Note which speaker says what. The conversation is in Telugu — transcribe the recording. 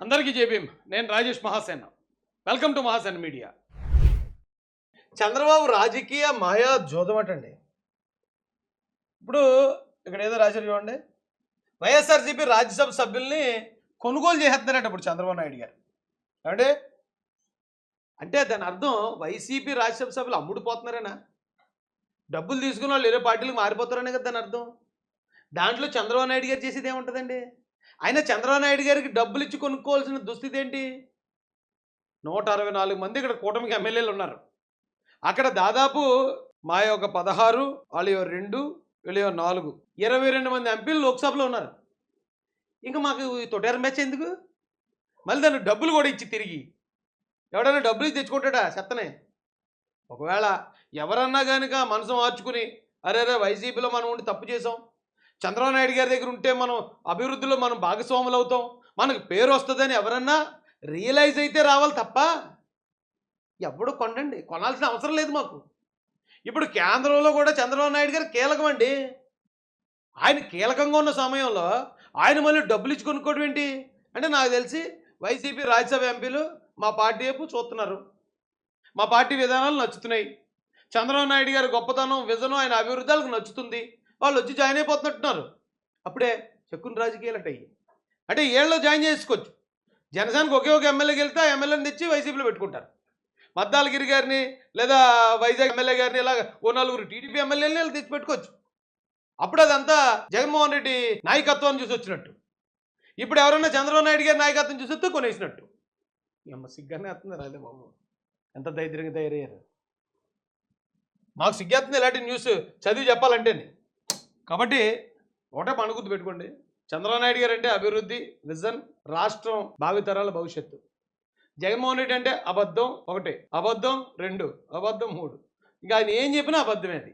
Speaker 1: అందరికీ జేబీఎం. నేను Rajesh Mahasena. Welcome to Mahasena media.
Speaker 2: Chandrababu రాజకీయ మాయా జోదమటండి. ఇప్పుడు ఇక్కడ ఏదో రాశారు చూడండి, వైఎస్ఆర్సీపీ రాజ్యసభ సభ్యుల్ని కొనుగోలు చేస్తున్నారట ఇప్పుడు చంద్రబాబు నాయుడు గారు. ఏమంటే అంటే దాని అర్థం వైసీపీ రాజ్యసభ సభ్యులు అమ్ముడుపోతున్నారేనా? డబ్బులు తీసుకున్న వాళ్ళు వేరే పార్టీలకు మారిపోతారనే కదా దాని అర్థం. దాంట్లో చంద్రబాబు నాయుడు గారు చేసేది ఏముంటుందండి? అయినా చంద్రబాబు నాయుడు గారికి డబ్బులు ఇచ్చి కొనుక్కోవాల్సిన దుస్థితి ఏంటి? 164 మంది ఇక్కడ కూటమికి ఎమ్మెల్యేలు ఉన్నారు. అక్కడ దాదాపు మా యొక్క 16, వాళ్ళ 2, వీళ్ళ 4, 22 మంది ఎంపీలు లోక్సభలో ఉన్నారు. ఇంకా మాకు తొటేర మ్యాచ్ ఎందుకు? మళ్ళీ దాన్ని డబ్బులు కూడా ఇచ్చి తిరిగి ఎవడైనా డబ్బులు ఇచ్చి తెచ్చుకుంటాడా? చెత్తనే. ఒకవేళ ఎవరన్నా కనుక మనసు మార్చుకుని అరే వైసీపీలో మనం ఉండి తప్పు చేసాం, చంద్రబాబు నాయుడు గారి దగ్గర ఉంటే మనం అభివృద్ధిలో మనం భాగస్వాములు అవుతాం, మనకు పేరు వస్తుందని ఎవరన్నా రియలైజ్ అయితే రావాలి తప్ప ఎవడు కొనాల్సిన అవసరం లేదు మాకు. ఇప్పుడు కేంద్రంలో కూడా చంద్రబాబు నాయుడు గారు కీలకం అండి. ఆయన కీలకంగా ఉన్న సమయంలో ఆయన మళ్ళీ డబ్బులు ఇచ్చి కొనుక్కోవడం ఏంటి అంటే, నాకు తెలిసి వైసీపీ రాజ్యసభ ఎంపీలు మా పార్టీ వైపు చూస్తున్నారు, మా పార్టీ విధానాలు నచ్చుతున్నాయి, చంద్రబాబు నాయుడు గారి గొప్పతనం విజనం ఆయన అభివృద్ధాలకు నచ్చుతుంది, వాళ్ళు వచ్చి జాయిన్ అయిపోతున్నట్టున్నారు. అప్పుడే చెక్కుని రాజకీయాలు అయ్యి అంటే ఏళ్ళలో జాయిన్ చేసుకోవచ్చు. జనసేనకు ఒకే ఒక ఎమ్మెల్యేకి వెళ్తే ఆ ఎమ్మెల్యేని తెచ్చి వైసీపీలో పెట్టుకుంటారు. మద్దాలగిరి గారిని లేదా వైజాగ్ ఎమ్మెల్యే గారిని ఇలా ఓ 4 టీడీపీ ఎమ్మెల్యేలని వీళ్ళు తెచ్చి పెట్టుకోవచ్చు. అప్పుడు అదంతా జగన్మోహన్ రెడ్డి నాయకత్వాన్ని చూసి వచ్చినట్టు. ఇప్పుడు ఎవరన్నా చంద్రబాబు నాయుడు గారి నాయకత్వం చూసి వస్తే కొనేసినట్టు. అమ్మ సిగ్గానే వస్తున్నారు. అదే బాబు ఎంత దైద్యంగా తయారయ్యారు. మాకు సిగ్గేస్తుంది ఇలాంటి న్యూస్ చదివి చెప్పాలంటేనే. కాబట్టి ఒకటే పనుగుర్తు పెట్టుకోండి, చంద్రబాబు నాయుడు గారు అంటే అభివృద్ధి, విజన్, రాష్ట్రం భావితరాల భవిష్యత్తు. జగన్మోహన్ రెడ్డి అంటే అబద్ధం 1, అబద్ధం 2, అబద్ధం 3. ఇంకా ఆయన ఏం చెప్పినా అబద్ధమే అది.